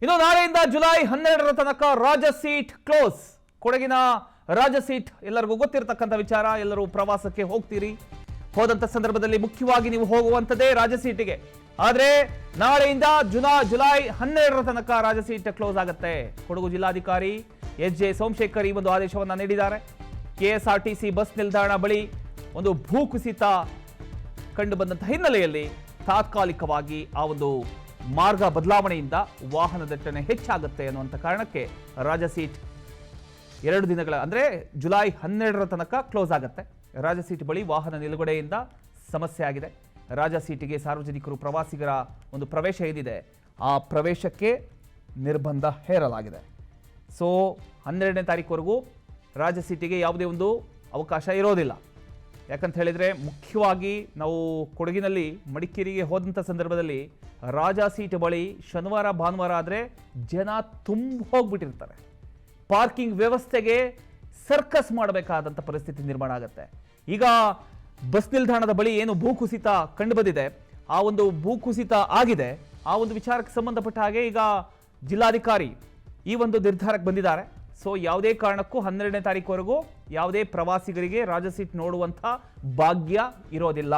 ಇನ್ನು ನಾಳೆಯಿಂದ ಜುಲೈ 12ರ ತನಕ ರಾಜ ಸೀಟ್ ಕ್ಲೋಸ್. ಕೊಡಗಿನ ರಾಜ ಸೀಟ್ ಎಲ್ಲರಿಗೂ ಗೊತ್ತಿರತಕ್ಕಂಥ ವಿಚಾರ. ಎಲ್ಲರೂ ಪ್ರವಾಸಕ್ಕೆ ಹೋಗ್ತೀರಿ. ಹೋದಂತ ಸಂದರ್ಭದಲ್ಲಿ ಮುಖ್ಯವಾಗಿ ನೀವು ಹೋಗುವಂಥದ್ದೇ ರಾಜ ಸೀಟಿಗೆ. ಆದ್ರೆ ನಾಳೆಯಿಂದ ಜುಲೈ 12ರ ತನಕ ರಾಜ ಸೀಟ್ ಕ್ಲೋಸ್ ಆಗುತ್ತೆ. ಕೊಡಗು ಜಿಲ್ಲಾಧಿಕಾರಿ ಎಸ್ ಜೆ ಸೋಮಶೇಖರ್ ಈ ಒಂದು ಆದೇಶವನ್ನ ನೀಡಿದ್ದಾರೆ. ಕೆಎಸ್ಆರ್ಟಿಸಿ ಬಸ್ ನಿಲ್ದಾಣ ಬಳಿ ಒಂದು ಭೂಕುಸಿತ ಕಂಡು ಬಂದಂತ ಹಿನ್ನೆಲೆಯಲ್ಲಿ ತಾತ್ಕಾಲಿಕವಾಗಿ ಆ ಒಂದು ಮಾರ್ಗ ಬದಲಾವಣೆಯಿಂದ ವಾಹನ ದಟ್ಟಣೆ ಹೆಚ್ಚಾಗುತ್ತೆ ಅನ್ನುವಂಥ ಕಾರಣಕ್ಕೆ ರಾಜ ಸೀಟ್ 2 ದಿನಗಳ ಅಂದ್ರೆ ಜುಲೈ 12ರ ತನಕ ಕ್ಲೋಸ್ ಆಗುತ್ತೆ. ರಾಜ ಸೀಟ್ ಬಳಿ ವಾಹನ ನಿಲುಗಡೆಯಿಂದ ಸಮಸ್ಯೆ ಆಗಿದೆ. ರಾಜ ಸೀಟಿಗೆ ಸಾರ್ವಜನಿಕರು ಪ್ರವಾಸಿಗರ ಒಂದು ಪ್ರವೇಶ ಏನಿದೆ ಆ ಪ್ರವೇಶಕ್ಕೆ ನಿರ್ಬಂಧ ಹೇರಲಾಗಿದೆ. ಸೊ 12ನೇ ತಾರೀಕುವರೆಗೂ ರಾಜ ಸೀಟಿಗೆ ಯಾವುದೇ ಒಂದು ಅವಕಾಶ ಇರೋದಿಲ್ಲ. ಯಾಕಂತ ಹೇಳಿದರೆ ಮುಖ್ಯವಾಗಿ ನಾವು ಕೊಡಗಿನಲ್ಲಿ ಮಡಿಕೇರಿಗೆ ಹೋದಂಥ ಸಂದರ್ಭದಲ್ಲಿ ರಾಜ ಸೀಟ್ ಬಳಿ ಶನಿವಾರ ಭಾನುವಾರ ಆದರೆ ಜನ ತುಂಬ ಹೋಗ್ಬಿಟ್ಟಿರ್ತಾರೆ. ಪಾರ್ಕಿಂಗ್ ವ್ಯವಸ್ಥೆಗೆ ಸರ್ಕಸ್ ಮಾಡಬೇಕಾದಂಥ ಪರಿಸ್ಥಿತಿ ನಿರ್ಮಾಣ ಆಗುತ್ತೆ. ಈಗ ಬಸ್ ನಿಲ್ದಾಣದ ಬಳಿ ಏನು ಭೂಕುಸಿತ ಕಂಡು ಬಂದಿದೆ, ಆ ಒಂದು ಭೂಕುಸಿತ ಆಗಿದೆ. ಆ ಒಂದು ವಿಚಾರಕ್ಕೆ ಸಂಬಂಧಪಟ್ಟ ಹಾಗೆ ಈಗ ಜಿಲ್ಲಾಧಿಕಾರಿ ಈ ಒಂದು ನಿರ್ಧಾರಕ್ಕೆ ಬಂದಿದ್ದಾರೆ. ಸೊ ಯಾವುದೇ ಕಾರಣಕ್ಕೂ 12ನೇ ತಾರೀಕುವರೆಗೂ ಯಾವುದೇ ಪ್ರವಾಸಿಗರಿಗೆ ರಾಜ ಸೀಟ್ ನೋಡುವಂಥ ಭಾಗ್ಯ ಇರೋದಿಲ್ಲ.